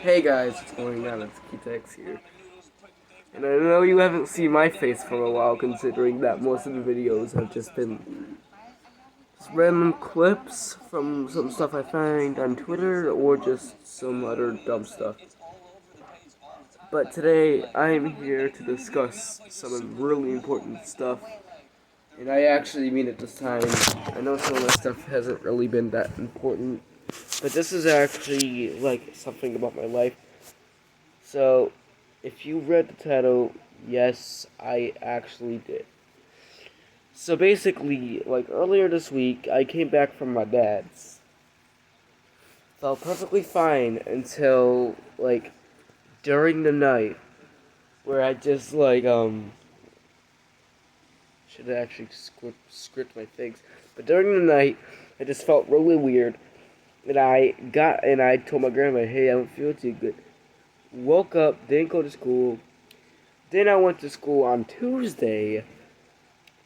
Hey guys, what's going on? It's Kitex here. And I know you haven't seen my face for a while, considering that most of the videos have just been just random clips from some stuff I find on Twitter or just some other dumb stuff. But today, I'm here to discuss some really important stuff. And I actually mean it this time. I know some of my stuff hasn't really been that important, but this is actually like something about my life. So, if you read the title, yes, I actually did. So basically, like earlier this week, I came back from my dad's. Felt perfectly fine until, like, during the night, where I just, should actually script my things. But during the night, I just felt really weird. And I told my grandma, hey, I don't feel too good. Woke up, didn't go to school. Then I went to school on Tuesday,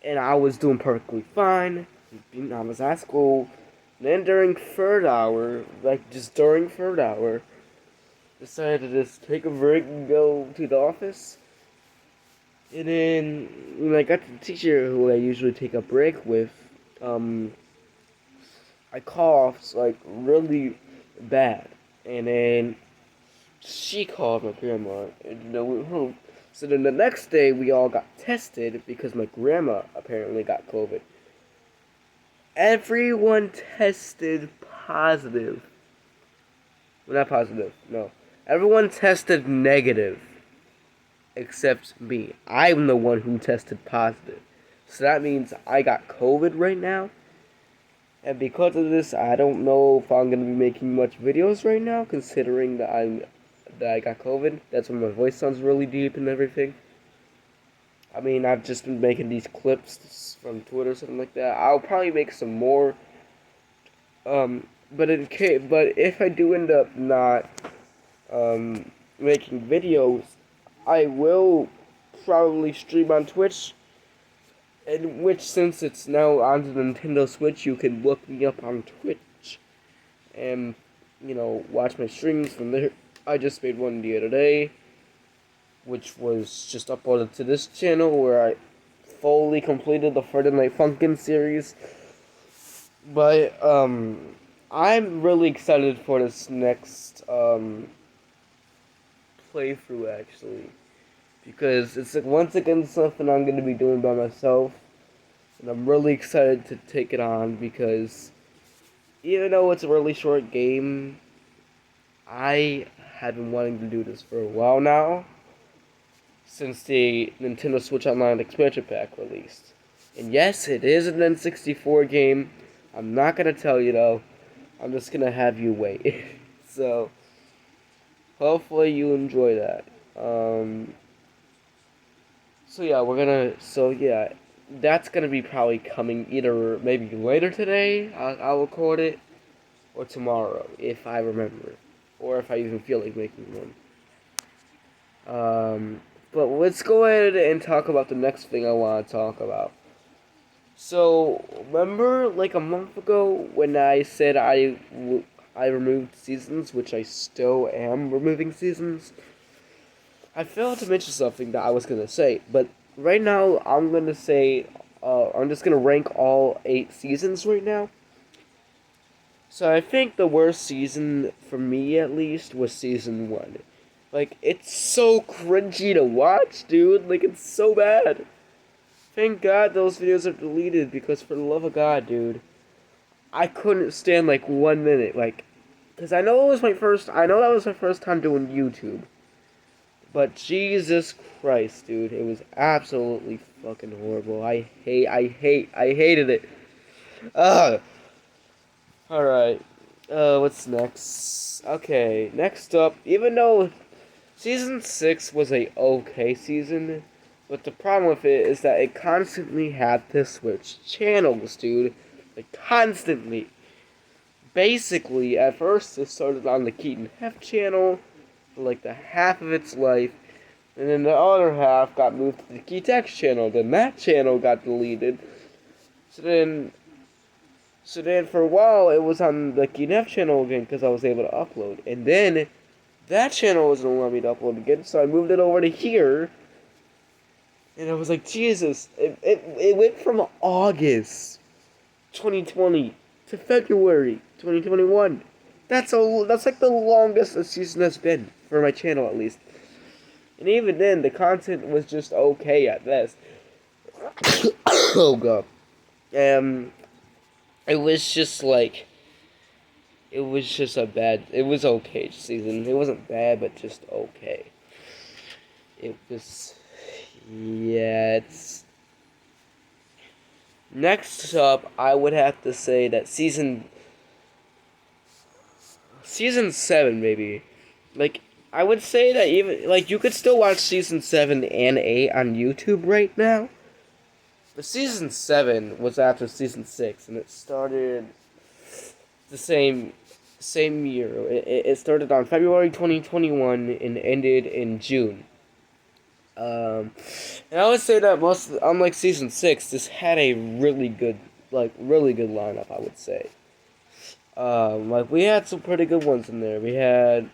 and I was doing perfectly fine. I was at school. Then during third hour, just during third hour, decided to just take a break and go to the office. And then when I got to the teacher who I usually take a break with, um, I coughed like really bad, and then she called my grandma, and we went home. So then the next day we all got tested because my grandma apparently got COVID. Everyone tested positive. Well, not positive, no. Everyone tested negative except me. I'm the one who tested positive. So that means I got COVID right now. And because of this, I don't know if I'm gonna be making much videos right now, considering that I got COVID. That's why my voice sounds really deep and everything. I mean, I've just been making these clips from Twitter or something like that. I'll probably make some more. But if I do end up not making videos, I will probably stream on Twitch. In which, since it's now on the Nintendo Switch, you can look me up on Twitch and watch my streams from there. I just made one the other day, which was just uploaded to this channel where I fully completed the Friday Night Funkin' series. But I'm really excited for this next playthrough actually, because it's like once again something I'm gonna be doing by myself, and I'm really excited to take it on because even though it's a really short game, I have been wanting to do this for a while now, since the Nintendo Switch Online expansion pack released. And yes, it is an N64 game. I'm not gonna tell you though. I'm just gonna have you wait. So, hopefully you enjoy that. That's gonna be probably coming either maybe later today. I'll record it, or tomorrow if I remember, or if I even feel like making one. But let's go ahead and talk about the next thing I want to talk about. So, remember like a month ago when I said I removed seasons, which I still am removing seasons? I failed to mention something that I was going to say, but right now I'm going to say, I'm just going to rank all 8 seasons right now. So I think the worst season, for me at least, was season 1. Like, it's so cringy to watch, dude. Like, it's so bad. Thank God those videos are deleted, because for the love of God, dude, I couldn't stand, like, 1 minute, like, because I know that was my first time doing YouTube, but Jesus Christ, dude, it was absolutely fucking horrible. I hated it. Ugh. Alright, what's next? Okay, next up, even though Season 6 was a okay season, but the problem with it is that it constantly had to switch channels, dude. Like, constantly. Basically, at first it started on the Keaton Hef channel for like the half of its life, and then the other half got moved to the Kitex channel. Then that channel got deleted. So then for a while it was on the Keaton Hef channel again because I was able to upload. And then that channel wasn't allowing me to upload again, so I moved it over to here. And I was like, Jesus, it went from August 2020 to February 2021. That's like the longest a season has been for my channel, at least. And even then, the content was just okay at best. Oh god. It was just like, it was just it was okay season. It wasn't bad, but just okay. It was, yeah, it's... Next up, I would have to say that season 7, maybe. Like, I would say that even, like, you could still watch season 7 and 8 on YouTube right now. But season 7 was after season 6, and it started the same year. It started on February 2021 and ended in June. And I would say that unlike season 6, this had a really good lineup, I would say. Like, we had some pretty good ones in there. We had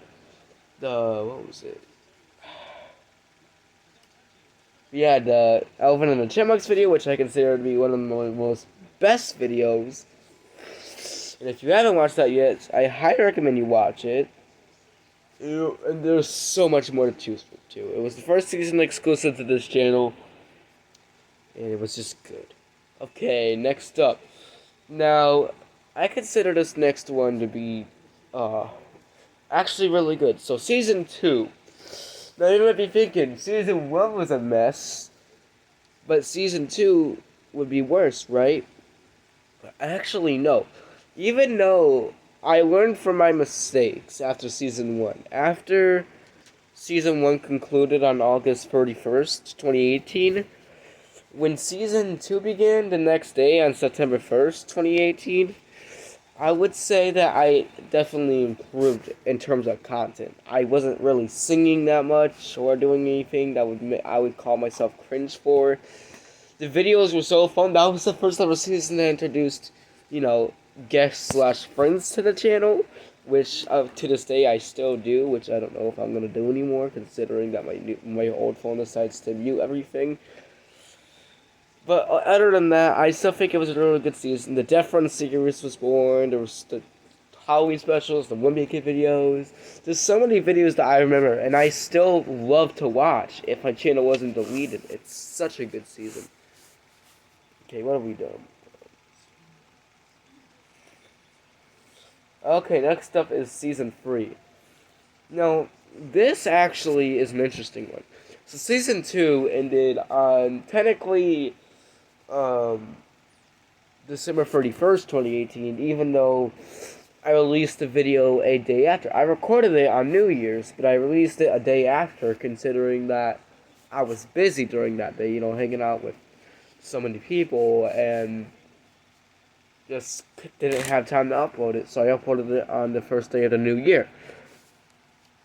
what was it? We had the Alvin and the Chipmunks video, which I consider to be one of the most best videos. And if you haven't watched that yet, I highly recommend you watch it. And there's so much more to choose from, too. It was the first season exclusive to this channel, and it was just good. Okay, next up. Now, I consider this next one to be, actually really good. So, season 2. Now, you might be thinking, season 1 was a mess, but season 2 would be worse, right? But actually, no. Even though I learned from my mistakes after season 1. After season 1 concluded on August 31st, 2018, when season 2 began the next day on September 1st, 2018, I would say that I definitely improved in terms of content. I wasn't really singing that much or doing anything that I would call myself cringe for. The videos were so fun. That was the first ever season that introduced, guests / friends to the channel, which to this day I still do, which I don't know if I'm gonna do anymore, considering that my old phone decides to mute everything. But other than that, I still think it was a really good season. The Death Run series was born. There was the Halloween specials, the Wimpy Kid videos. There's so many videos that I remember, and I still love to watch if my channel wasn't deleted. It's such a good season. Okay, what have we done? Okay, next up is season 3. Now, this actually is an interesting one. So season 2 ended on technically December 31st, 2018, even though I released the video a day after. I recorded it on New Year's, but I released it a day after, considering that I was busy during that day, hanging out with so many people, and just didn't have time to upload it, so I uploaded it on the first day of the new year.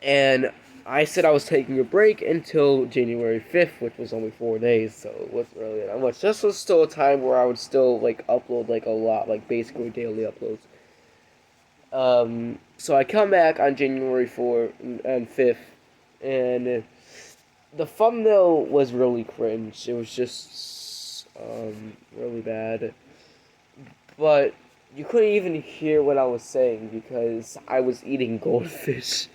And I said I was taking a break until January 5th, which was only 4 days, so it wasn't really that much. This was still a time where I would still, upload, a lot, basically daily uploads. So I come back on January 4th and 5th, and the thumbnail was really cringe. It was just, really bad. But you couldn't even hear what I was saying because I was eating goldfish.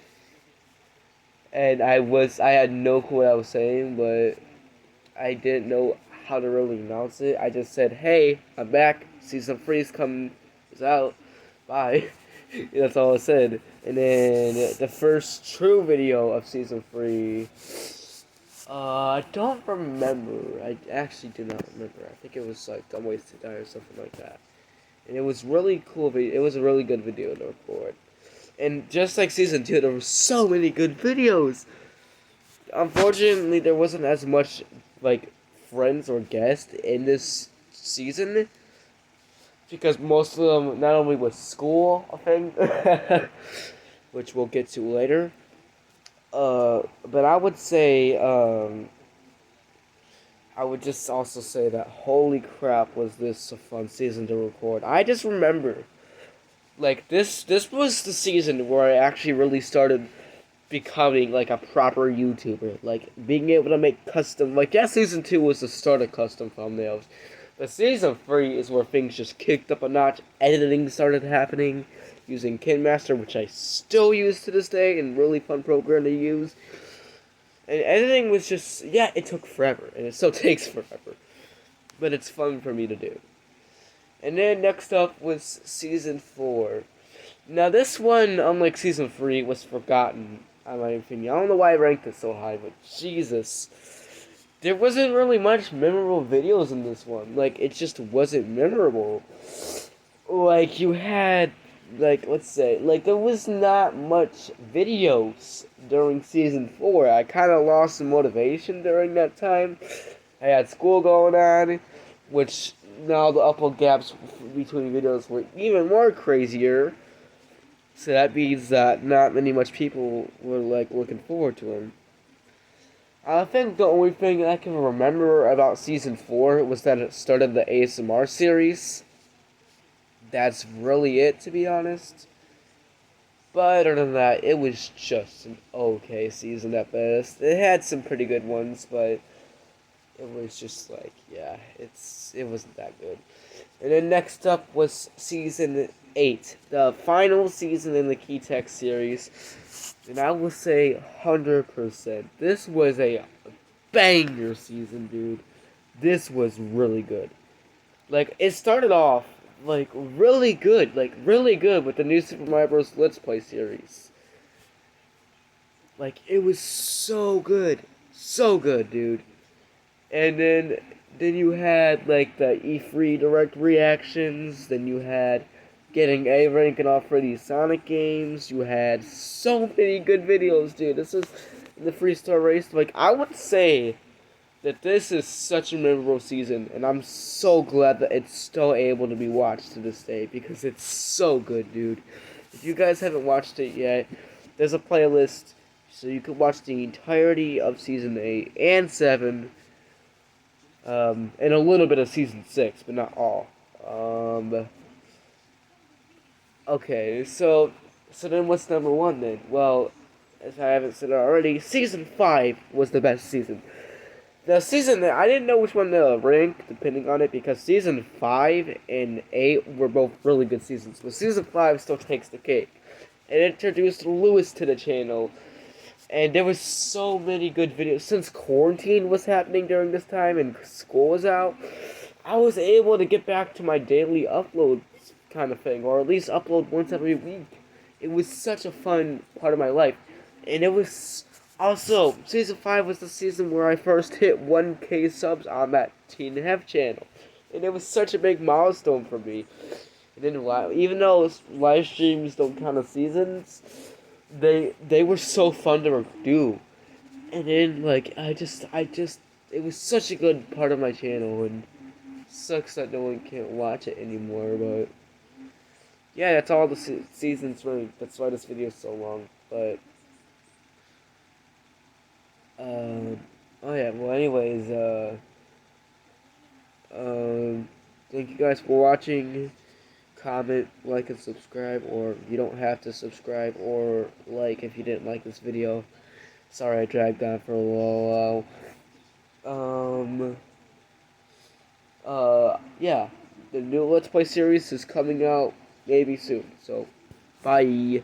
And I had no clue what I was saying, but I didn't know how to really announce it. I just said, hey, I'm back. Season 3 is out. Bye. That's all I said. And then the first true video of season 3, I don't remember. I actually do not remember. I think it was like Dumb Ways to Die or something like that. And it was really cool. It was a really good video to record. And just like season 2, there were so many good videos. Unfortunately, there wasn't as much, friends or guests in this season. Because most of them, not only was school a thing, which we'll get to later. But I would say, I would just also say that holy crap was this a fun season to record. I just remember, this was the season where I actually really started becoming like a proper YouTuber, like being able to make custom. Like yeah, season 2 was the start of custom thumbnails, but season 3 is where things just kicked up a notch. Editing started happening using KinMaster, which I still use to this day, and really fun program to use. And editing was just it took forever, and it still takes forever, but it's fun for me to do. And then next up was season 4. Now this one, unlike season 3, was forgotten, in my opinion. I don't know why I ranked it so high, but Jesus. There wasn't really much memorable videos in this one. Like, it just wasn't memorable. Like, you had, like, let's say, like, there was not much videos during season 4. I kind of lost some motivation during that time. I had school going on, which now the upload gaps between videos were even more crazier. So that means that not much people were like looking forward to him. I think the only thing I can remember about season 4 was that it started the ASMR series. That's really it, to be honest. But other than that, it was just an okay season at best. It had some pretty good ones, but it was just like, it wasn't that good. And then next up was season 8, the final season in the Key Tech series. And I will say 100%, this was a banger season, dude. This was really good. Like, it started off, like, really good with the new Super Mario Bros. Let's Play series. Like, it was so good, dude. And then you had, like, the E3 direct reactions, then you had getting A rank in all 3D Sonic games. You had so many good videos, dude. This is the Freestar Race. Like, I would say that this is such a memorable season, and I'm so glad that it's still able to be watched to this day, because it's so good, dude. If you guys haven't watched it yet, there's a playlist, so you can watch the entirety of Season 8 and 7, and a little bit of Season 6, but not all. Okay, so then what's number 1 then? Well, as I haven't said already, Season 5 was the best season. The season, I didn't know which one to rank, depending on it, because Season 5 and 8 were both really good seasons. But Season 5 still takes the cake. It introduced Lewis to the channel, and there was so many good videos. Since quarantine was happening during this time and school was out, I was able to get back to my daily upload kind of thing, or at least upload once every week. It was such a fun part of my life. And it was also, Season 5 was the season where I first hit 1K subs on that Teen Hef channel. And it was such a big milestone for me. And then, even though live streams don't count as seasons, they were so fun to do. And then, like, it was such a good part of my channel, and sucks that no one can't watch it anymore, but yeah, that's all the seasons ranked. That's why this video is so long. But oh yeah. Well, anyways, thank you guys for watching. Comment, like, and subscribe, or you don't have to subscribe or like if you didn't like this video. Sorry I dragged on for a little while. Yeah, the new Let's Play series is coming out maybe soon. So, bye.